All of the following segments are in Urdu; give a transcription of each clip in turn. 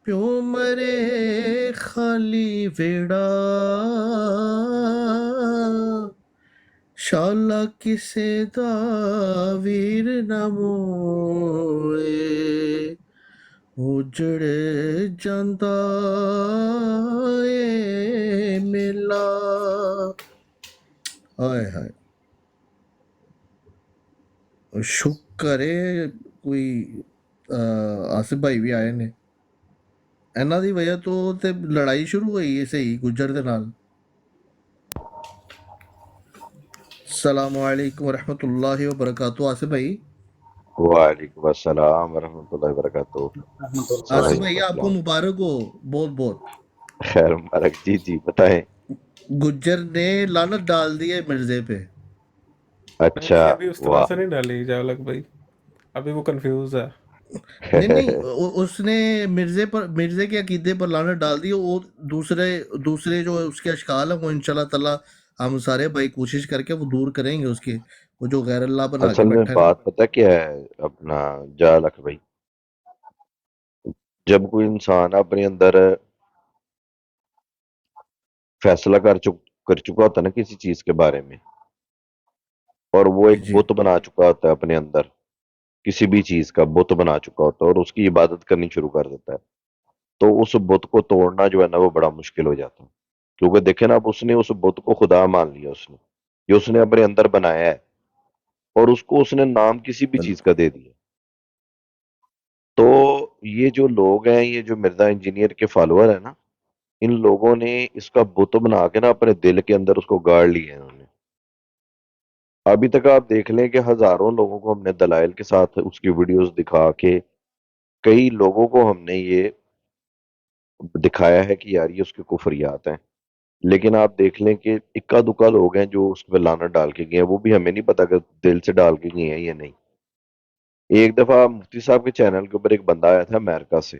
پیوں مرے خالی ویڑا شالا کسے دا ویر نہ موئے اجڑ جاندا اے میلا. ہائے ہائے، شکر ہے کوئی آصف بھائی بھی آئے نے. ਇਹਨਾਂ ਦੀ ਵਜ੍ਹਾ ਤੋਂ ਤੇ ਲੜਾਈ ਸ਼ੁਰੂ ਹੋਈ ਹੈ ਸਹੀ ਗੁੱਜਰ ਦੇ ਨਾਲ. السلام علیکم ورحمۃ اللہ وبرکاتہ. آصف بھائی، وعلیکم السلام ورحمۃ اللہ وبرکاتہ. آصف وعلیکم بھائی آپ کو السلام. مبارک ہو بہت بہت. خیر مبارک. جی جی بتائیں. گجر نے لعنت ڈال دی ہے مرزے پہ. نہیں اچھا. نہیں، ابھی اس طرح واہ. سے نہیں ڈالی جاولک بھائی، ابھی وہ کنفیوز ہے. نہیں نہیں، اس نے مرزے کے عقیدے پر لعنت ڈال دی. وہ دوسرے جو اس کے اشکال ہیں وہ انشاءاللہ تعالی ہم سارے بھائی کوشش کر کے وہ دور کریں گے. اس کے وہ جو غیر اللہ بنا کے اصل میں بیٹھا ہے نا. بات پتہ کیا ہے اپنا جالک بھائی، جب کوئی انسان اپنے اندر فیصلہ کر چکا ہوتا ہے نا کسی چیز کے بارے میں، اور وہ ایک جی بت بنا چکا ہوتا ہے اپنے اندر، کسی بھی چیز کا بت بنا چکا ہوتا ہے اور اس کی عبادت کرنی شروع کر دیتا ہے، تو اس بت کو توڑنا جو ہے نا وہ بڑا مشکل ہو جاتا ہے. کیونکہ دیکھیں نا، اب اس نے اس بت کو خدا مان لیا، اس نے جو اس نے اپنے اندر بنایا ہے، اور اس نے نام کسی بھی چیز کا دے دیا. تو یہ جو لوگ ہیں، یہ جو مرزا انجینئر کے فالوور ہیں نا، ان لوگوں نے اس کا بت بنا کے نا اپنے دل کے اندر اس کو گاڑ لیا ہے انہوں نے. ابھی تک آپ دیکھ لیں کہ ہزاروں لوگوں کو ہم نے دلائل کے ساتھ اس کی ویڈیوز دکھا کے، کئی لوگوں کو ہم نے یہ دکھایا ہے کہ یار یہ اس کے کفریات ہیں، لیکن آپ دیکھ لیں کہ اکا دکا لوگ ہیں جو اس پہ لعنت ڈال کے گئے ہیں. وہ بھی ہمیں نہیں پتا کہ دل سے ڈال کے گئے ہیں یا نہیں. ایک دفعہ مفتی صاحب کے چینل کے اوپر ایک بندہ آیا تھا امریکہ سے،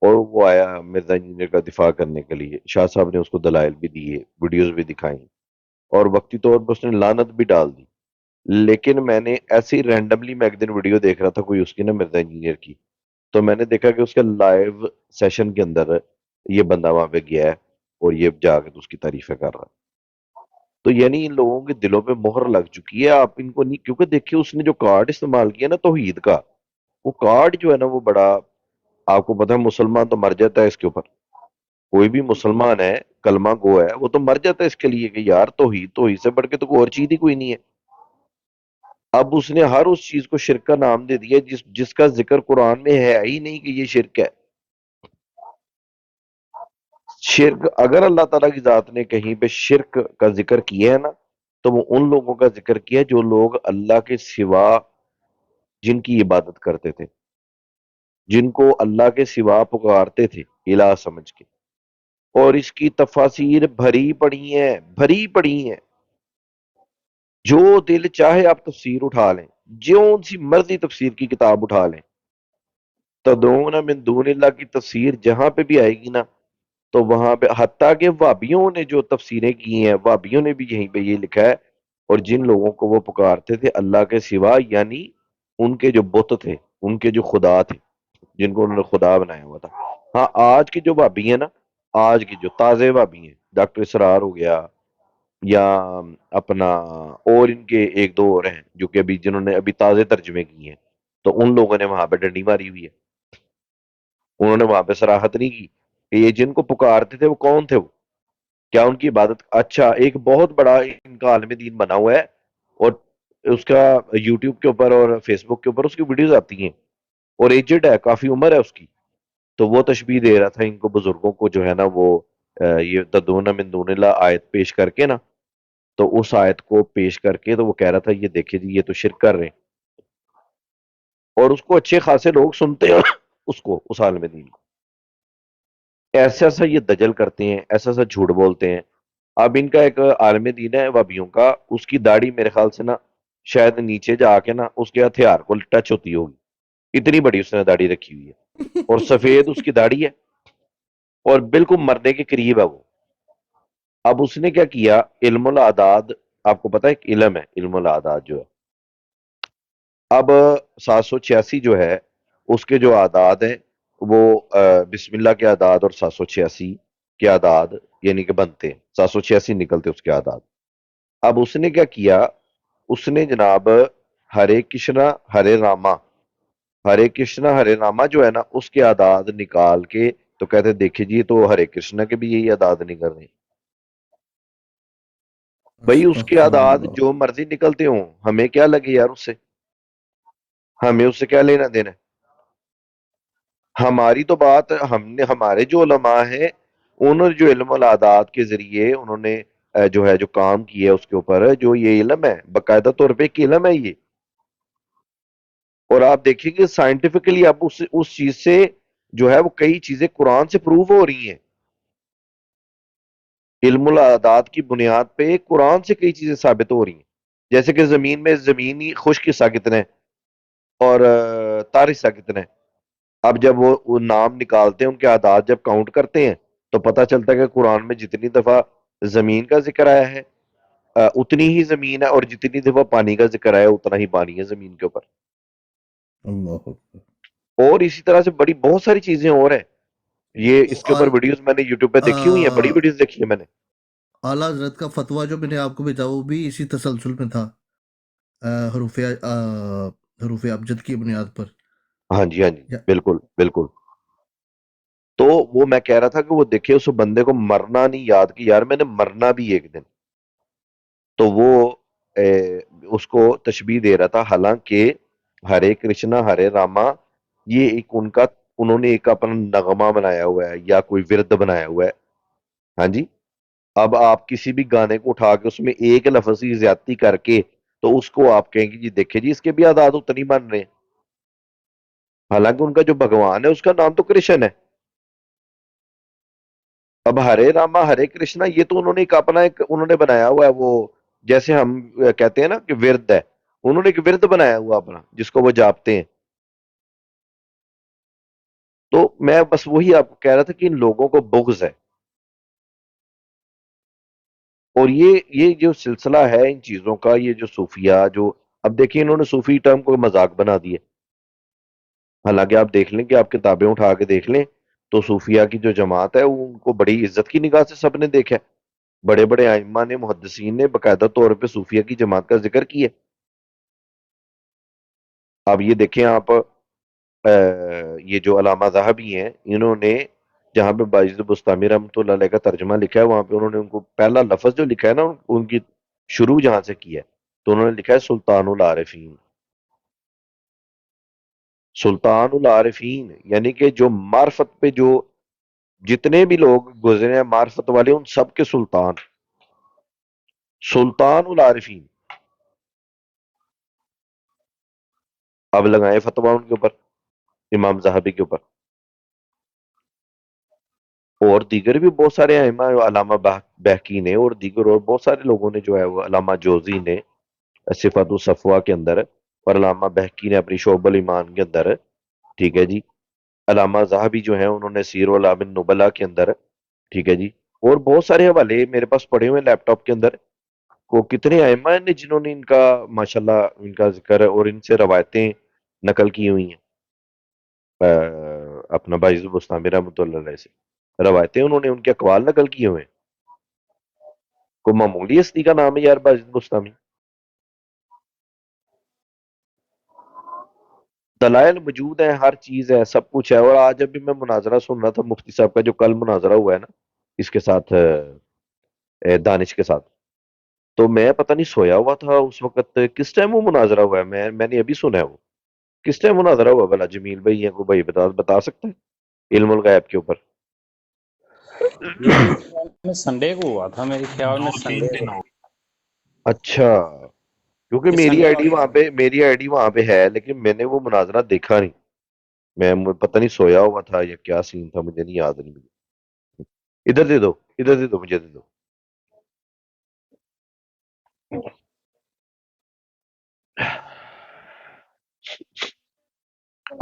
اور وہ آیا مرزا انجینئر کا دفاع کرنے کے لیے. شاہ صاحب نے اس کو دلائل بھی دیے، ویڈیوز بھی دکھائیں، اور وقتی طور پر اس نے لعنت بھی ڈال دی. لیکن میں نے ایسے ہی رینڈملی میں ایک دن ویڈیو دیکھ رہا تھا کوئی اس کی نا مرزا انجینئر کی، تو میں نے دیکھا کہ اس کے لائیو سیشن کے اندر یہ بندہ وہاں پہ گیا ہے اور یہ جا کے تو اس کی تعریفیں کر رہا ہے. تو یعنی ان لوگوں کے دلوں پہ مہر لگ چکی ہے. آپ ان کو نہیں، کیونکہ دیکھیے اس نے جو کارڈ استعمال کیا نا توحید کا، وہ کارڈ جو ہے نا وہ بڑا، آپ کو پتا ہے مسلمان تو مر جاتا ہے اس کے اوپر. کوئی بھی مسلمان ہے، کلمہ گو ہے، وہ تو مر جاتا ہے اس کے لیے کہ یار توحید سے بڑھ کے تو کوئی اور چیز ہی کوئی نہیں ہے. اب اس نے ہر اس چیز کو شرک کا نام دے دیا جس کا ذکر قرآن میں ہے ہی نہیں کہ یہ شرک ہے. شرک اگر اللہ تعالیٰ کی ذات نے کہیں پہ شرک کا ذکر کیا ہے نا، تو وہ ان لوگوں کا ذکر کیا ہے جو لوگ اللہ کے سوا جن کی عبادت کرتے تھے، جن کو اللہ کے سوا پکارتے تھے الہ سمجھ کے. اور اس کی تفاسیر بھری پڑی ہیں. جو دل چاہے آپ تفسیر اٹھا لیں، جو سی مرضی تفسیر کی کتاب اٹھا لیں، تدعون من دون اللہ کی تفسیر جہاں پہ بھی آئے گی نا، تو وہاں پہ حتیٰ کہ وہابیوں نے جو تفسیریں کی ہیں، وہابیوں نے بھی یہیں پہ یہ لکھا ہے، اور جن لوگوں کو وہ پکارتے تھے اللہ کے سوا، یعنی ان کے جو بت تھے، ان کے جو خدا تھے، جن کو انہوں نے خدا بنایا ہوا تھا. ہاں آج کی جو بھابی ہیں نا، آج کی جو تازے بھابی ہیں، ڈاکٹر اسرار ہو گیا، یا اپنا اور ان کے ایک دو اور ہیں جو کہ ابھی جنہوں نے ابھی تازے ترجمے کیے ہیں، تو ان لوگوں نے وہاں پہ ڈنڈی ماری ہوئی ہے. انہوں نے وہاں پہ صراحت نہیں کی کہ یہ جن کو پکارتے تھے وہ کون تھے، وہ کیا ان کی عبادت. اچھا ایک بہت بڑا ان کا عالم دین بنا ہوا ہے، اور اس کا یوٹیوب کے اوپر اور فیس بک کے اوپر اس کی ویڈیوز آتی ہیں، اور ایجڈ ہے، کافی عمر ہے اس کی. تو وہ تشبیہ دے رہا تھا ان کو، بزرگوں کو جو ہے نا وہ یہ تدعون من دون اللہ آیت پیش کر کے نا، تو اس آیت کو پیش کر کے تو وہ کہہ رہا تھا یہ دیکھیں جی یہ تو شرک کر رہے ہیں. اور اس کو اچھے خاصے لوگ سنتے ہیں اس کو، اس عالم دین کو. ایسا ایسا یہ دجل کرتے ہیں، ایسا ایسا جھوٹ بولتے ہیں. اب ان کا ایک عالم دین ہے وابیوں کا، اس کی داڑھی میرے خیال سے نا شاید نیچے جا کے نا اس کے ہتھیار کو ٹچ ہوتی ہوگی، اتنی بڑی اس نے داڑھی رکھی ہوئی ہے، اور سفید اس کی داڑھی ہے، اور بالکل مرنے کے قریب ہے وہ. اب اس نے کیا کیا، علم الاعداد، آپ کو پتا ہے ایک علم ہے علم الاعداد جو ہے، اب 786 جو ہے اس کے جو اعداد ہیں وہ بسم اللہ کے اعداد اور 786 کے اعداد یعنی کہ بنتے ہیں، 786 نکلتے اس کے اعداد. اب اس نے کیا کیا، اس نے جناب ہرے کرشنا ہرے راما، ہرے کرشنا ہرے راما جو ہے نا اس کے اعداد نکال کے تو کہتے دیکھیں جی تو ہرے کرشنا کے بھی یہی اعداد نکل رہے ہیں. بھائی اس کے استغفر اعداد اللہ. جو مرضی نکلتے ہوں، ہمیں کیا لگے یار اس سے، ہمیں اس سے کیا لینا دینا ہے. ہماری تو بات ہم نے، ہمارے جو علماء ہیں انہوں نے جو علم العادات کے ذریعے انہوں نے جو ہے جو کام کیا ہے اس کے اوپر، جو یہ علم ہے باقاعدہ طور پہ ایک علم ہے یہ. اور آپ دیکھیں گے سائنٹیفکلی اب اس چیز سے جو ہے وہ کئی چیزیں قرآن سے پروو ہو رہی ہیں. علم العادات کی بنیاد پہ قرآن سے کئی چیزیں ثابت ہو رہی ہیں، جیسے کہ زمین میں زمینی خشک حصہ کتنا ہے اور تار حصہ کتنا ہے. اب جب وہ نام نکالتے ہیں ان کے اعداد جب کاؤنٹ کرتے ہیں تو پتہ چلتا ہے کہ قرآن میں جتنی دفعہ زمین کا ذکر آیا ہے اتنی ہی زمین ہے، اور جتنی دفعہ پانی کا ذکر آیا اتنا ہی پانی ہے زمین کے اوپر. اللہ اکبر. اور اسی طرح سے بڑی بہت ساری چیزیں اور ہیں. یہ اس کے اوپر ویڈیوز میں نے یوٹیوب پہ دیکھی ہوئی ہیں، بڑی ویڈیوز دیکھی ہیں میں نے. اعلیٰ حضرت کا فتویٰ جو میں نے آپ کو بھیجا وہ بھی اسی تسلسل میں تھا، حروف ابجد کی بنیاد پر. ہاں جی ہاں جی، یا- بالکل بالکل. تو وہ میں کہہ رہا تھا کہ وہ دیکھے اس بندے کو مرنا نہیں یاد کہ یار میں نے مرنا بھی ایک دن. تو وہ اس کو تشبیہ دے رہا تھا، حالانکہ ہرے کرشنا ہرے راما یہ ایک ان کا، انہوں نے ایک اپنا نغمہ بنایا ہوا ہے یا کوئی ورد بنایا ہوا ہے. ہاں جی. اب آپ کسی بھی گانے کو اٹھا کے اس میں ایک لفظ کی زیادتی کر کے تو اس کو آپ کہیں گے جی دیکھیں جی اس کے بھی اعداد اتنی بن رہے ہیں، حالانکہ ان کا جو بھگوان ہے اس کا نام تو کرشن ہے. اب ہرے راما ہرے کرشنا یہ تو انہوں نے ایک اپنا ایک انہوں نے بنایا ہوا ہے، وہ جیسے ہم کہتے ہیں نا کہ ورد ہے، انہوں نے ایک ورد بنایا ہوا اپنا جس کو وہ جاپتے ہیں. تو میں بس وہی آپ کو کہہ رہا تھا کہ ان لوگوں کو بغض ہے. اور یہ جو سلسلہ ہے ان چیزوں کا، یہ جو صوفیہ جو اب دیکھیں انہوں نے صوفی ٹرم کو مذاق بنا دیا. حالانکہ آپ دیکھ لیں کہ آپ کتابیں اٹھا کے دیکھ لیں تو صوفیہ کی جو جماعت ہے وہ ان کو بڑی عزت کی نگاہ سے سب نے دیکھا ہے. بڑے بڑے ائمہ نے، محدثین نے باقاعدہ طور پہ صوفیہ کی جماعت کا ذکر کیا. اب یہ دیکھیں آپ یہ جو علامہ ذہبی ہیں انہوں نے جہاں پہ باجد بستامی رحمۃ اللہ علیہ کا ترجمہ لکھا ہے وہاں پہ انہوں نے ان کو پہلا لفظ جو لکھا ہے نا ان کی شروع جہاں سے کیا ہے تو انہوں نے لکھا ہے سلطان العارفین. سلطان العارفین یعنی کہ جو معرفت پہ جو جتنے بھی لوگ گزرے ہیں معرفت والے ان سب کے سلطان، سلطان العارفین. اب لگائیں فتویٰ ان کے اوپر، امام زاہبی کے اوپر. اور دیگر بھی بہت سارے ائمہ، علامہ بہقی نے اور دیگر اور بہت سارے لوگوں نے جو ہے وہ، علامہ جوزی نے صفات الصفوہ کے اندر، اور علامہ بہقی نے اپنی شعب الایمان کے اندر، ٹھیک ہے جی. علامہ ذہبی جو ہیں انہوں نے سیر اعلام النبلاء کے اندر، ٹھیک ہے جی. اور بہت سارے حوالے میرے پاس پڑے ہوئے لیپ ٹاپ کے اندر کو کتنے ائمہ نے جنہوں نے ان کا ماشاءاللہ ان کا ذکر اور ان سے روایتیں نقل کی ہوئی ہیں. اپنا باعث بستامی رحمۃ اللہ علیہ سے روایتیں انہوں نے ان کے اقوال نقل کیے ہوئے ہیں. کوئی معمولی ہستی کا نام ہے یار باعث بستامی. دلائل موجود ہیں، ہر چیز ہے، سب کچھ ہے. اور آج ابھی میں مناظرہ سن رہا تھا مفتی صاحب کا جو کل مناظرہ ہوا ہے نا اس کے ساتھ دانش کے ساتھ، تو میں پتہ نہیں سویا ہوا تھا اس وقت کس ٹائم وہ مناظرہ ہوا ہے. میں نے ابھی سنا ہے وہ کس ٹائم مناظرہ ہوا بھلا جمیل بھائی ہیں کو بھائی بتا سکتے ہیں علم الغیب کے اوپر. یہ میرے خیال میں سنڈے کو ہوا تھا، میرے خیال میں سنڈے کو. اچھا، کیونکہ یہ میری سنڈے آئی ڈی والے وہاں پہ میری آئی ڈی وہاں پہ ہے لیکن میں نے وہ مناظرہ دیکھا نہیں. میں پتہ نہیں سویا ہوا تھا یا کیا سین تھا مجھے نہیں یاد نہیں. ادھر دے دو، ادھر دے دو، مجھے دے دو.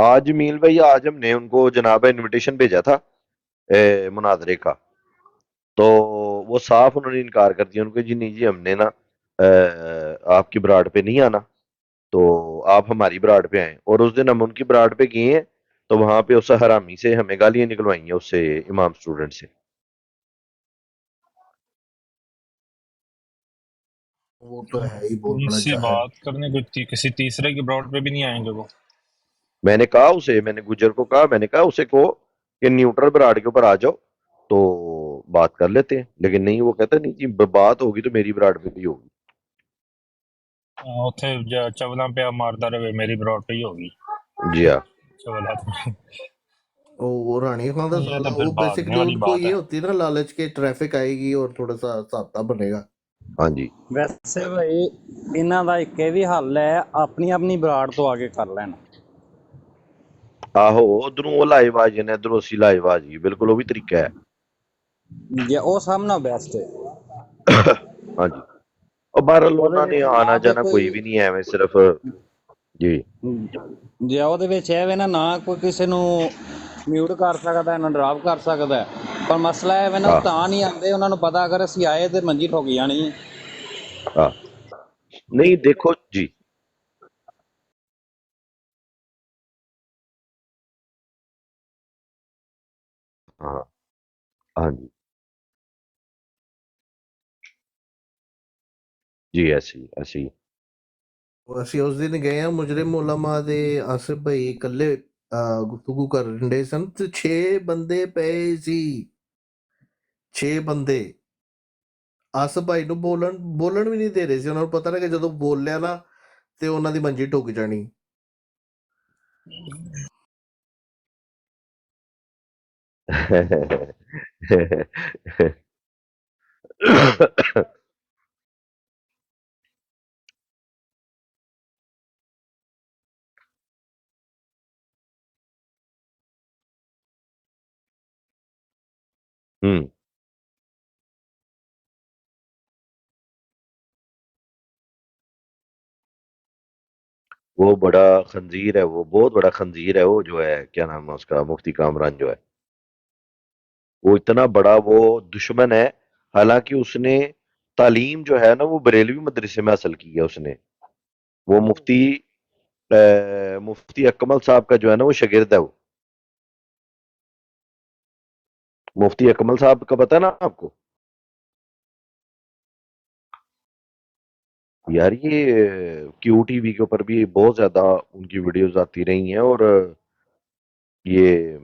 آج میل بھائی آج ہم نے ان کو جناب انویٹیشن بھیجا تھا مناظرے کا، تو وہ صاف انہوں نے انکار کر دیا. ان کو جی نہیں جی ہم نے نا آپ کی براڈ پہ نہیں آنا، تو آپ ہماری براڈ پہ آئیں. اور اس دن ہم ان کی براڈ پہ گئے ہیں تو وہاں پہ اس حرامی سے ہمیں گالیاں نکلوائی ہیں اس سے امام اسٹوڈنٹ سے. وہ تو ہے ہی بہت ان بڑا سے بات کرنے کو کسی تیسرے کے براڈ پہ بھی نہیں آئیں گے وہ. میں نے کہا اسے، میں نے گجر کو کہا، میں نے کہا اسے کو کہ نیوٹرل براڈ کے اوپر آ جاؤ تو بات کر لیتے ہیں، لیکن نہیں، وہ کہتا نہیں جی بات ہوگی تو میری براڈ پہ بھی ہوگی. اتنے چولاں پہ مارتا رہے میری براڈ پہ ہی ہوگی. جی ہاں. چولا وہ رانی خان یہ تو وہ پھر بھاگنے بیسکلی والی ان کو بات یہ ہے. ہوتی ہے نا لالچ کے ٹریفک آئے گی اور تھوڑا سا ضابطہ بنے گا. ہاں جی. ਵੈਸੇ ਭਾਈ ਇਹਨਾਂ ਦਾ ਇੱਕ ਇਹ ਵੀ ਹੱਲ ਹੈ, ਆਪਣੀ ਆਪਣੀ ਬਰਾੜ ਤੋਂ ਆਗੇ ਕਰ ਲੈਣ. ਆਹੋ ਉਧਰੋਂ ਉਹ ਲਾਈਵ ਆ ਜਾਣੇ, ਇਧਰੋਂ ਅਸੀਂ ਲਾਈਵ ਆ ਜਾਈਏ, ਬਿਲਕੁਲ ਉਹ ਵੀ ਤਰੀਕਾ ਹੈ. ਜੇ ਉਹ ਸਭ ਨਾਲ ਬੈਸਟ ਹੈ. ਹਾਂਜੀ. ਉਹ ਬਹਰਹਾਲ ਉਹਦੇ ਉਹਨਾਂ ਨੇ ਵਿੱਚ ਆਣਾ ਨਾ ਤੇ ਜਾਣਾ ਕੋਈ ਕੋਈ ਵੀ ਨਹੀਂ, ਐਵੇਂ ਸਿਰਫ ਜੀ. ਜੇ ਉਹਦੇ ਵਿੱਚ ਇਹ ਵੇ ਨਾ ਕੋਈ ਕਿਸੇ ਨੂੰ ਮਿਊਟ ਕਰ ਸਕਦਾ, ਨਾ ਡਰਾਪ ਕਰ ਸਕਦਾ, ਪਰ ਮਸਲਾ ਇਹ ਵੇ ਨਾ ਉਹ ਹਾਂ ਤਾਂ ਨਹੀਂ ਆਉਂਦੇ, ਉਹਨਾਂ ਨੂੰ ਪਤਾ ਅਗਰ ਅਸੀਂ ਆਏ ਤੇ ਮੰਜੀ ਠੁੱਕ ਜਾਣੀ ਹੈ. ਹਾਂ ਨਹੀਂ ਦੇਖੋ ਜੀ, ਹਾਂ ਹਾਂਜੀ ਜੀ, ਐਸੀ ਅਸੀਂ ਉਸ ਦਿਨ ਗਏ ਆ ਮੁਜਰਿਮ ਉਲਮਾ ਦੇ ਆਸਿਫ ਭਾਈ ਇਕੱਲੇ ਗੁਫ਼ਤਗੂ ਕਰਨ ਡੇ ਸਨ ਤੇ 6 ਬੰਦੇ ਪਏ ਸੀ, 6 ਬੰਦੇ ਆਸਿਫ ਭਾਈ ਨੂੰ ਬੋਲਣ ਵੀ ਨਹੀਂ ਦੇ ਰਹੇ ਸੀ. ਉਹਨਾਂ ਨੂੰ ਪਤਾ ਨਾ ਕਿ ਜਦੋਂ ਬੋਲਿਆ ਨਾ ਤੇ ਉਹਨਾਂ ਦੀ ਮੰਜੀ ਠੁੱਕ ਜਾਣੀ. ہوں. وہ بڑا خنزیر ہے، وہ بہت بڑا خنزیر ہے، وہ جو ہے کیا نام ہے اس کا، مفتی کامران جو ہے، وہ اتنا بڑا وہ دشمن ہے. حالانکہ اس نے تعلیم جو ہے نا وہ بریلوی مدرسے میں حاصل کی ہے اس نے. وہ مفتی اکمل صاحب کا جو ہے نا وہ شاگرد ہے. وہ مفتی اکمل صاحب کا پتہ ہے نا آپ کو؟ یار یہ کیو ٹی وی کے اوپر بھی بہت زیادہ ان کی ویڈیوز آتی رہی ہیں، اور یہ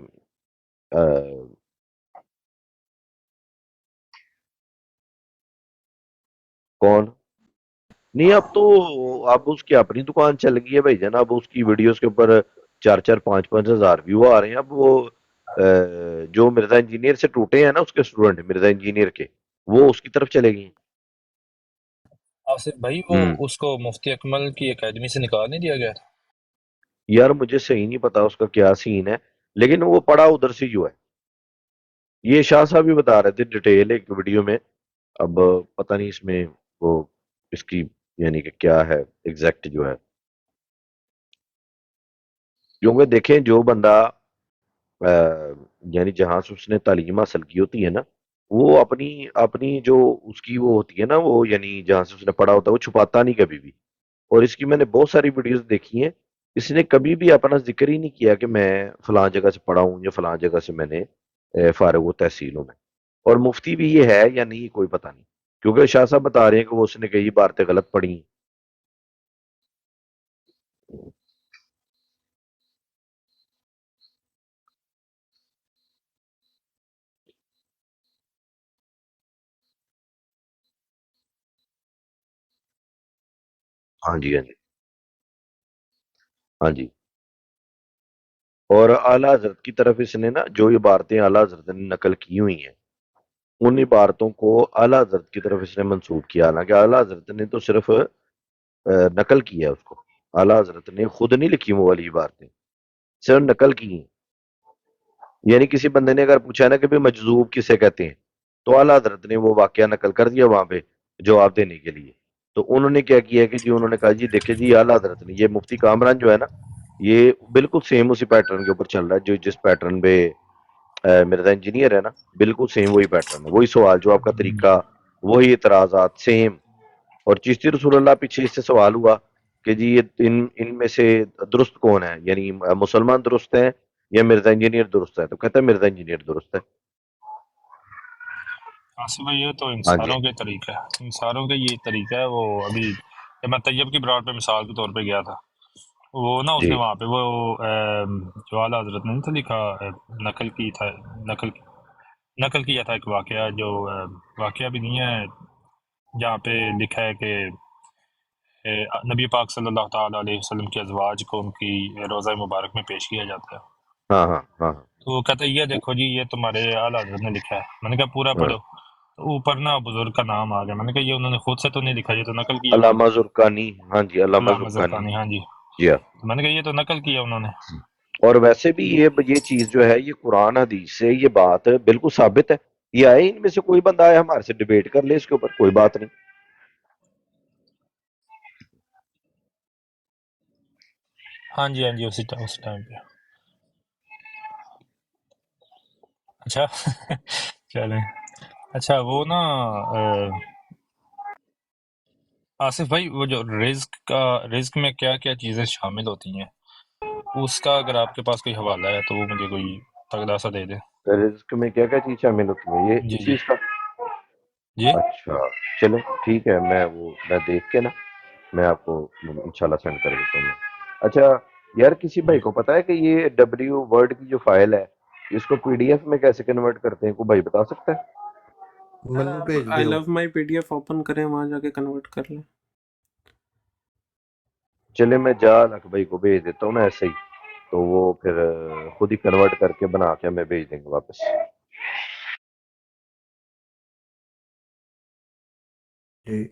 کون نہیں، اب تو اب اس کی اپنی دکان چل گئی ہے بھائی جان. اب اس کی ویڈیوز کے اوپر 4-5 ہزار ویو آ رہے ہیں. اب وہ جو مرزا انجینئر سے ٹوٹے ہیں نا اس کے اسٹوڈنٹ، مرزا انجینئر کے، وہ اس کی طرف چلے گئے. آصف بھائی وہ اس کو مفتی اکمل کی اکیڈمی سے نکال نہیں دیا گیا؟ یار مجھے صحیح نہیں پتا اس کا کیا سین ہے، لیکن وہ پڑا ادھر سے جو ہے. یہ شاہ صاحب بھی بتا رہے تھے ڈیٹیل ایک ویڈیو میں. اب پتہ نہیں اس میں وہ اس کی یعنی کہ کیا ہے ایگزیکٹ جو ہے، کیونکہ دیکھیں جو بندہ یعنی جہاں سے اس نے تعلیم حاصل کی ہوتی ہے نا، وہ اپنی جو اس کی وہ ہوتی ہے نا، وہ یعنی جہاں سے اس نے پڑھا ہوتا ہے وہ چھپاتا نہیں کبھی بھی. اور اس کی میں نے بہت ساری ویڈیوز دیکھی ہیں، اس نے کبھی بھی اپنا ذکر ہی نہیں کیا کہ میں فلاں جگہ سے پڑھا ہوں یا فلاں جگہ سے میں نے فارغ و تحصیل ہوں میں. اور مفتی بھی یہ ہے یا نہیں کوئی پتہ نہیں، کیونکہ شاہ صاحب بتا رہے ہیں کہ وہ اس نے کئی باتیں غلط پڑھی ہیں. ہاں جی ہاں جی ہاں جی. اور اعلیٰ حضرت کی طرف اس نے نا جو عبارتیں اعلیٰ حضرت نے نقل کی ہوئی ہیں، ان عبارتوں کو اعلیٰ حضرت کی طرف اس نے منسوب کیا. حالانکہ اعلیٰ حضرت نے تو صرف نقل کی ہے اس کو، اعلیٰ حضرت نے خود نہیں لکھی وہ والی عبارتیں، صرف نقل کی ہیں. یعنی کسی بندے نے اگر پوچھا نا کہ بھئی مجذوب کسے کہتے ہیں، تو اعلیٰ حضرت نے وہ واقعہ نقل کر دیا وہاں پہ جواب دینے کے لیے. تو انہوں نے کیا کیا کہ جی انہوں نے کہا جی دیکھیں جی اعلیٰ حضرت نے، یہ مفتی کامران جو ہے نا یہ بالکل سیم اسی پیٹرن کے اوپر چل رہا ہے جو جس پیٹرن پہ مرزا انجینئر ہے نا، بالکل سیم وہی پیٹرن ہے، وہی سوال جواب کا طریقہ، وہی اعتراضات سیم. اور چشتی رسول اللہ پیچھے اس سے سوال ہوا کہ جی یہ ان میں سے درست کون ہے، یعنی مسلمان درست ہیں یا مرزا انجینئر درست ہے؟ تو کہتا ہے مرزا انجینئر درست ہے. آصف بھائی یہ تو ہاں جی انصاروں کے طریقہ ہے، انصاروں کا یہ طریقہ ہے. وہ ابھی جب میں طیب کی براڈ پہ مثال کے طور پہ گیا تھا، وہ نا اس جی نے وہاں پہ وہ جو اعلیٰ حضرت نے نہیں تھا لکھا، نقل کی تھا، نقل کیا تھا ایک واقعہ، جو واقعہ بھی نہیں ہے، جہاں پہ لکھا ہے کہ نبی پاک صلی اللہ تعالیٰ علیہ وسلم کے ازواج کو ان کی روضہ مبارک میں پیش کیا جاتا ہے. ہاں ہاں ہاں تو وہ کہتا ہے یہ دیکھو جی یہ تمہارے اعلیٰ حضرت نے لکھا ہے. میں نے کہا پورا ہاں. پڑھو، تو اوپر نا بزرگ کا نام آ گیا. میں نے کہا یہ انہوں نے خود سے تو نہیں لکھا، یہ تو نقل کیا انہوں علامہ نے. زرقانی. ہاں جی علامہ علامہ زرقانی. زرقانی، ہاں جی. جی ہاں. تو میں نے کہا یہ تو نقل کیا انہوں نے. اور ویسے بھی یہ چیز جو ہے یہ قرآن حدیث سے یہ بات بالکل ثابت ہے. یہ آئے ان میں سے کوئی بندہ آئے ہمارے سے ڈیبیٹ کر لے اس کے اوپر، کوئی بات نہیں. ہاں جی ہاں جی، اسی ٹائم پہ. اچھا چلیں. اچھا وہ نا آصف بھائی، وہ جو رزق میں کیا کیا چیزیں شامل ہوتی ہیں، اس کا اگر آپ کے پاس کوئی حوالہ ہے تو وہ مجھے کوئی تگڑا سا دے دیں. رزق میں کیا کیا چیز شامل ہوتی ہے یہ جی اس جی چیز کا؟ جی. اچھا چلیں ٹھیک ہے، میں دیکھ کے نا میں آپ کو انشاءاللہ سینڈ کر دیتا ہوں. اچھا یار کسی بھائی کو پتا ہے کہ یہ ڈبلیو ورڈ کی جو فائل ہے اس کو پی ڈی ایف میں کیسے کنورٹ کرتے ہیں؟ کوئی بھائی بتا سکتا ہے؟ منو بھیج آئی دیو. لو مائی پی ڈی ایف اوپن کریں، وہاں جا کے کنورٹ کر لیں. چلے میں لکھ بھائی کو بھیج دیتا ہوں نا ایسے ہی، تو وہ پھر خود ہی کنورٹ کر کے بنا کے ہمیں بھیج دیں گے واپس. جی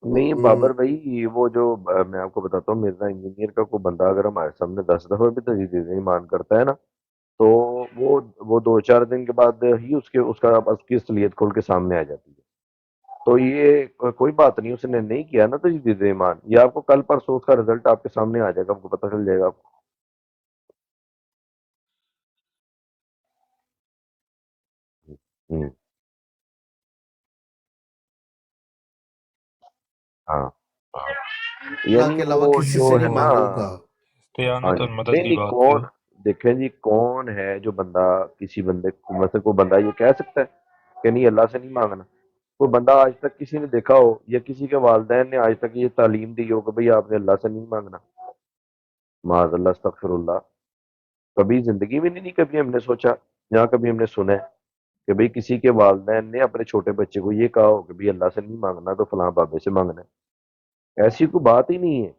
نہیں بابر بھائی، وہ جو میں آپ کو بتاتا ہوں، مرزا انجینئر کا کوئی بندہ اگر ہمارے سامنے 10 دفعہ بھی تجدید ایمان کرتا ہے نا، تو وہ 2-4 دن کے بعد ہی اس کی اصلیت کھول کے سامنے آ جاتی ہے. تو یہ کوئی بات نہیں، اس نے نہیں کیا نا تجدید ایمان، یہ آپ کو کل پرسوں اس کا رزلٹ آپ کے سامنے آ جائے گا، آپ کو پتہ چل جائے گا آپ کو. ہوں، ہاں ہاں. اللہ یعنی کے علاوہ وہ کسی جو سے ہے نہیں نا، مانگوں گا. ہاں استعانت اور جی مدد نہیں کی نہیں بات پہ. کون، دیکھیں جی کون ہے جو بندہ کسی بندے میں سے کوئی بندہ یہ کہہ سکتا ہے کہ نہیں اللہ سے نہیں مانگنا؟ کوئی بندہ آج تک کسی نے دیکھا ہو یا کسی کے والدین نے آج تک یہ تعلیم دی ہو کہ بھئی آپ نے اللہ سے نہیں مانگنا؟ معاذ اللہ استغفر اللہ. کبھی زندگی میں نہیں کبھی ہم نے سوچا، یہاں کبھی ہم نے سنا ہے کہ بھئی کسی کے والدین نے اپنے چھوٹے بچے کو یہ کہا ہو کہ بھئی اللہ سے نہیں مانگنا تو فلاں بابے سے مانگنا ہے؟ ایسی کوئی بات ہی نہیں ہے.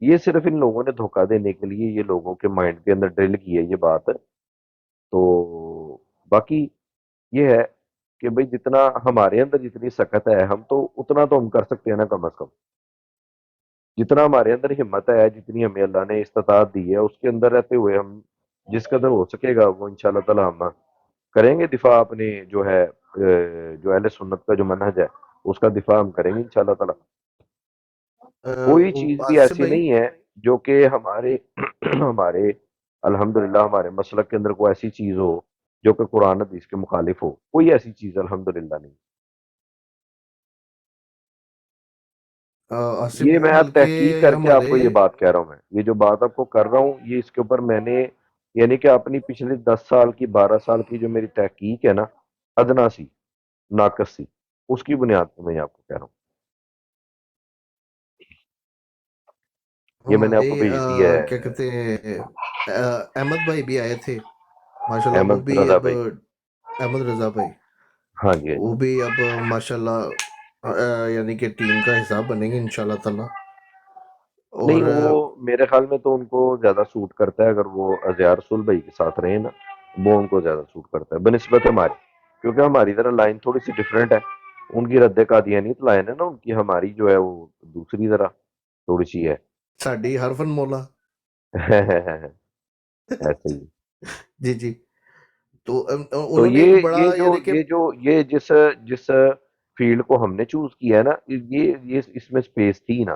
یہ صرف ان لوگوں نے دھوکہ دینے کے لیے یہ لوگوں کے مائنڈ کے اندر ڈرل کی ہے یہ بات. تو باقی یہ ہے کہ بھئی جتنا ہمارے اندر جتنی سخت ہے ہم تو اتنا تو ہم کر سکتے ہیں نا کم از کم. جتنا ہمارے اندر ہمت ہے، جتنی ہمیں اللہ نے استطاعت دی ہے، اس کے اندر رہتے ہوئے ہم جس قدر ہو سکے گا وہ انشاءاللہ تعالی ہم کریں گے دفاع اپنے جو ہے جو اہل سنت کا جو منہج ہے اس کا دفاع ہم کریں گے انشاءاللہ تعالی. کوئی چیز بھی آصف ایسی بھائی نہیں ہے جو کہ ہمارے الحمدللہ ہمارے مسلک کے اندر کوئی ایسی چیز ہو جو کہ قرآن حدیث کے مخالف ہو. کوئی ایسی چیز الحمدللہ نہیں. آصف یہ بھائی میں اب تحقیق بلکہ کر کے آپ ہمارے کو یہ بات کہہ رہا ہوں، میں یہ جو بات آپ کو کر رہا ہوں یہ اس کے اوپر میں نے یعنی کہ اپنی پچھلی 10 سال کی 12 سال کی جو میری تحقیق ہے نا، ادنا سی ناقص سی، اس کی بنیاد پہ میں یہ آپ کو کہہ رہا ہوں. یہ میں نے آپ ہمارے کو بھیج دیا کیا ہے. کہتے ہیں احمد بھائی بھی آئے تھے ماشاءاللہ. وہ احمد بھی رضا اب بھائی. احمد رضا بھائی ہاں جی ہاں وہ جی. بھی اب ماشاءاللہ یعنی کہ ٹیم کا حصہ بنیں گے انشاءاللہ تعالی. نہیں اور وہ میرے خیال میں تو ان کو زیادہ سوٹ کرتا ہے اگر وہ ازیار رسول بھائی کے ساتھ رہے نا، وہ ان کو زیادہ سوٹ کرتا ہے بنسبت ہماری، کیونکہ ہماری طرح لائن تھوڑی سی ڈفرینٹ ہے. ان کی رد قادیانیت لائن ہے نا ان کی، ہماری جو ہے وہ دوسری طرح تھوڑی سی ہے. ساڈی حرفن مولا. ایسے ہی. جی جی. تو تو انہوں نے ایک بڑا یعنی کہ یہ جس فیلڈ کو ہم نے چوز کیا ہے نا، یہ اس میں سپیس تھی نا،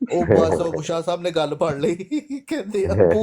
ਉਹ ਬਸ ਉਹ ਸ਼ਾਹ ਸਾਹਿਬ ਨੇ ਗੱਲ ਫੜ ਲਈ ਕਹਿੰਦੇ ਅੱਬੂ।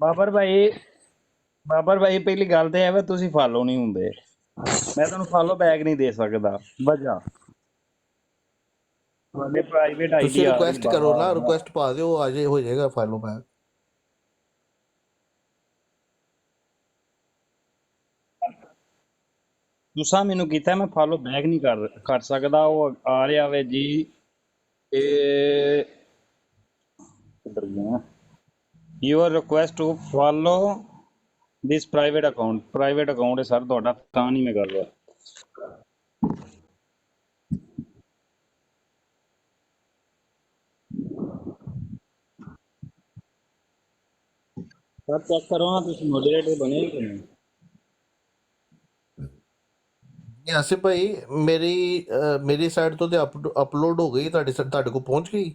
ਬਾਬਰ ਭਾਈ ਪਹਿਲੀ ਗੱਲ ਤੇ ਇਹ ਵਾ ਤੁਸੀਂ ਫਾਲੋ ਨਹੀਂ ਹੁੰਦੇ। ਮੈਂ ਤੁਹਾਨੂੰ ਫਾਲੋ ਬੈਕ ਨਹੀਂ ਦੇ ਸਕਦਾ। ਵਜ੍ਹਾ ਤੁਹਾਡੇ ਪ੍ਰਾਈਵੇਟ ਆਈਡੀ ਤੁਸੀਂ ਆ ਰਹੀ ਰਿਕੁਐਸਟ ਕਰੋ ਨਾ, ਬਾਬਾ। ਰਿਕੁਐਸਟ ਪਾ ਦਿਓ, ਆ ਜੇ ਹੋ ਜਾਏਗਾ ਫਾਈਲੋਂ ਬੈਕ। ਤੁਸੀਂ ਮੈਨੂੰ ਕੀਤਾ ਮੈਂ ਫਾਲੋ ਬੈਕ ਨਹੀਂ ਕਰ ਸਕਦਾ। ਉਹ ਆ ਰਿਹਾ ਵੇ ਜੀ ਇਹ ਕਿੱਧਰ ਗਿਆ। Your request to follow this private account ਹੈ ਸਰ ਤੁਹਾਡਾ, ਤਾਂ ਨਹੀਂ ਮੈਂ ਕਰ ਰਿਹਾ। ਸਰ ਚੈੱਕ ਕਰੋ ਨਾ ਤੁਸੀਂ ਮੋਡਰੇਟਰ ਬਣੇ ਕਿ ਨਹੀਂ। ਆਸਿਫ ਭਾਈ ਮੇਰੀ ਸਾਈਡ ਤੋਂ ਤੇ ਅਪਲੋਡ ਹੋ ਗਈ, ਤੁਹਾਡੇ ਕੋਲ ਪਹੁੰਚ ਗਈ।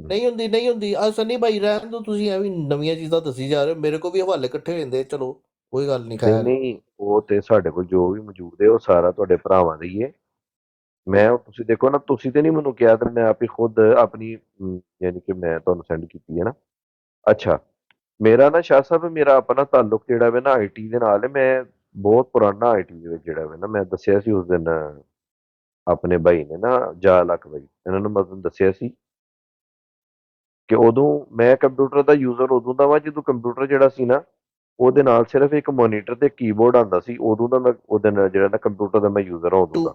ਨਹੀਂ ਹੁੰਦੀ ਆ ਸਨੀ ਭਾਈ ਰਹਿਣ ਦੋ, ਤੁਸੀਂ ਐਵੇਂ ਨਵੀਆਂ ਚੀਜ਼ਾਂ ਦੱਸੀ ਜਾ ਰਹੇ ਹੋ, ਮੇਰੇ ਕੋ ਵੀ ਹਵਾਲੇ ਇਕੱਠੇ ਹੋ ਜਾਂਦੇ, ਚਲੋ ਕੋਈ ਗੱਲ ਨਹੀਂ ਨਹੀਂ ਖੈਰ। ਨਹੀਂ, ਉਹ ਤੇ ਸਾਡੇ ਕੋਲ ਜੋ ਵੀ ਮੌਜੂਦ ਹੈ ਉਹ ਸਾਰਾ ਤੁਹਾਡੇ ਭਰਾਵਾਂ ਦਾ ਹੀ ਹੈ। ਮੈਂ ਤੁਸੀਂ ਦੇਖੋ ਨਾ, ਤੁਸੀਂ ਤੇ ਨਹੀਂ ਮੈਨੂੰ ਕਿਹਾ, ਤੇ ਮੈਂ ਆਪ ਹੀ ਖੁਦ ਆਪਣੀ ਯਾਨੀ ਕਿ ਮੈਂ ਤੁਹਾਨੂੰ ਸੈਂਡ ਕੀਤੀ ਹੈ ਨਾ। ਅੱਛਾ, ਮੇਰਾ ਨਾ ਸ਼ਾਹ ਸਾਹਿਬ ਮੇਰਾ ਆਪਣਾ ਤਾਲੁਕ ਜਿਹੜਾ ਵਾ ਨਾ ਆਈਟੀ ਦੇ ਨਾਲ ਹੈ। ਮੈਂ ਬਹੁਤ ਪੁਰਾਣਾ ਆਈਟੀ ਦੇ ਵਿੱਚ ਜਿਹੜਾ ਵਾ ਨਾ, ਮੈਂ ਦੱਸਿਆ ਸੀ ਉਸ ਦਿਨ ਆਪਣੇ ਭਾਈ ਨੇ ਨਾ ਜਾਲਕ ਭਾਈ, ਇਹਨਾਂ ਨੂੰ ਮੈਂ ਤੁਹਾਨੂੰ ਦੱਸਿਆ ਸੀ ਕਿ ਉਦੋਂ ਮੈਂ ਕੰਪਿਊਟਰ ਦਾ ਯੂਜ਼ਰ ਉਦੋਂ ਦਾ ਵਾ ਜਦੋਂ ਕੰਪਿਊਟਰ ਜਿਹੜਾ ਸੀ ਨਾ ਉਹਦੇ ਨਾਲ ਸਿਰਫ ਇੱਕ ਮੋਨੀਟਰ ਤੇ ਕੀਬੋਰਡ ਆਉਂਦਾ ਸੀ। ਉਦੋਂ ਦਾ ਮੈਂ ਉਹਦੇ ਨਾਲ ਜਿਹੜਾ ਨਾ ਕੰਪਿਊਟਰ ਦਾ ਮੈਂ ਯੂਜ਼ਰ ਹਾਂ ਉਦੋਂ ਦਾ।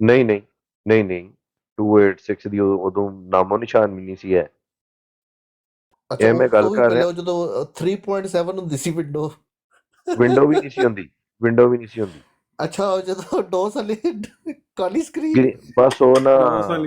ਨਹੀਂ ਨਹੀਂ ਨਹੀਂ ਨਹੀਂ, 286 ਦੀ ਉਦੋਂ ਨਾਮੋ ਨਿਸ਼ਾਨ ਵੀ ਨਹੀਂ ਸੀ ਹੈ। ਅੱਛਾ ਇਹ ਮੈਂ ਉਸ ਗੱਲ ਤੋਂ ਵੀ ਕਰ ਪਹਿਲੇ ਰਿਹਾ। ਉਹ ਜਦੋਂ 3.7 ਹੁੰਦੀ ਸੀ ਵਿੰਡੋ। ਵਿੰਡੋ ਵੀ ਨਹੀਂ ਸੀ ਹੁੰਦੀ, ਵਿੰਡੋ ਵੀ ਨਹੀਂ ਸੀ ਹੁੰਦੀ। ਅੱਛਾ ਉਹ ਜਦੋਂ ਡੋਸ ਵਾਲੀ ਕਾਲੀ ਸਕਰੀਨ। ਬਸ ਉਹ ਨਾ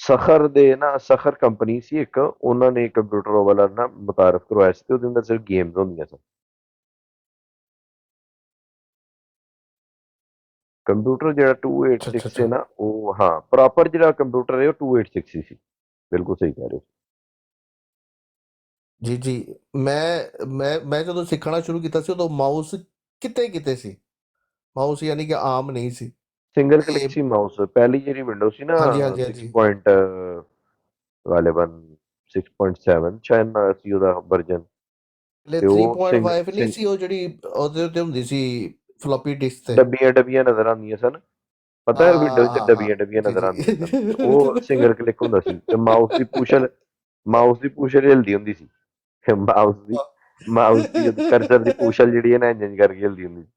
ਸਖਰ ਦੇ ਨਾ ਸਖਰ ਕੰਪਨੀ ਸੀ ਇੱਕ, ਉਹਨਾਂ ਨੇ ਕੰਪਿਊਟਰ ਵਾਲਾ ਨਾ ਮੁਤਾਰਫ ਕਰਵਾਇਆ ਸੀ ਤੇ ਉਹਦੇ ਅੰਦਰ ਸਿਰਫ ਗੇਮਸ ਹੁੰਦੀਆਂ ਸਨ। ਕੰਪਿਊਟਰ ਜਿਹੜਾ ਅੱਛਾ ਅੱਛਾ 286 ਅੱਛਾ ਹੈ ਨਾ, ਉਹ ਹਾਂ ਪ੍ਰੋਪਰ ਜਿਹੜਾ ਕੰਪਿਊਟਰ ਹੈ ਉਹ 286 ਹੀ ਸੀ। ਬਿਲਕੁਲ ਸਹੀ ਕਹਿ ਰਹੇ ਹੋ। ਜੀ ਜੀ। ਮੈਂ ਜਦੋਂ ਸਿੱਖਣਾ ਸ਼ੁਰੂ ਕੀਤਾ ਸੀ ਉਦੋਂ ਮਾਊਸ ਕਿਤੇ ਕਿਤੇ ਸੀ, ਮਾਊਸ ਯਾਨੀ ਕਿ ਆਮ ਨਹੀਂ ਸੀ। ਸਿੰਗਲ ਤੇ ਕਲਿੱਕ ਸੀ ਮਾਊਸ। ਪਹਿਲੀ ਜਿਹੜੀ ਵਿੰਡੋ ਸੀ ਨਾ ਹਾਂਜੀ ਹਾਂਜੀ 6 ਹਾਂਜੀ। ਪੁਆਇੰਟ ਗਾਲਿਬਨ 6.7 ਸ਼ਾਇਦ ਨਾ ਸੀ ਉਹਦਾ ਵਰਜਨ, ਲੈ ਤੇ ਉਹ 3.5 ਨਹੀਂ ਸੀ ਉਹ ਜਿਹੜੀ ਉਹਦੇ ਉੱਤੇ ਹੁੰਦੀ ਸੀ ਫਲੋਪੀ ਡਿਸਕ ਤੇ। ਡੱਬੀਆਂ ਡੱਬੀਆਂ ਨਜ਼ਰ ਆਉਂਦੀਆਂ ਸਨ। ਪਤਾ ਹੈ ਵਿੰਡੋ 'ਚ ਹਾਂ ਹਾਂ ਡੱਬੀਆਂ ਡੱਬੀਆਂ ਜੀ ਨਜ਼ਰ ਜੀ। ਆਉਂਦੀਆਂ ਸਨ, ਤੇ ਉਹ ਸਿੰਗਲ ਕਲਿੱਕ ਹੁੰਦਾ ਸੀ। ਤੇ ਮਾਊਸ ਦੀ ਪੂਛਲ ਹਿਲਦੀ ਹੁੰਦੀ ਸੀ। ਮਾਊਸ ਦੀ ਕਰਸਰ ਦੀ ਪੂਛਲ ਜਿਹੜੀ ਹੈ ਨਾ ਇੰਜ ਕਰਕੇ ਹਿਲਦੀ ਹੁੰਦੀ ਸੀ।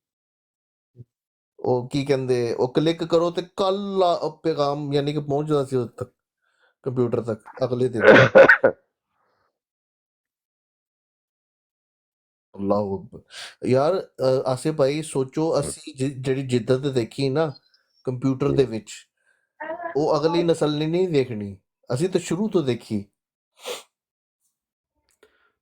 ਉਹ ਕੀ ਕਹਿੰਦੇ, ਉਹ ਕਲਿੱਕ ਕਰੋ ਤੇ ਕੱਲ ਪੈਗਾਮ ਯਾਨੀ ਕਿ ਪਹੁੰਚ ਜਾਂਦਾ ਸੀ ਉਦੋਂ ਤੱਕ, ਕੰਪਿਊਟਰ ਤੱਕ ਅਗਲੇ ਦਿਨ। ਅੱਲਾਹੁ ਅਕਬਰ। ਯਾਰ ਆਸਿਫ ਭਾਈ ਸੋਚੋ, ਅਸੀਂ ਜਿਹੜੀ ਜਿੱਦਤ ਦੇਖੀ ਨਾ ਕੰਪਿਊਟਰ ਦੇ ਵਿੱਚ, ਉਹ ਅਗਲੀ ਨਸਲ ਨੇ ਨਹੀਂ ਦੇਖਣੀ, ਅਸੀਂ ਤਾਂ ਸ਼ੁਰੂ ਤੋਂ ਦੇਖੀ।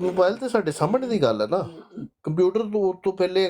ਮੋਬਾਈਲ ਤੇ ਸਾਡੇ ਸਾਹਮਣੇ ਦੀ ਗੱਲ ਹੈ ਨਾ। ਕੰਪਿਊਟਰ ਤੋਂ ਪਹਿਲੇ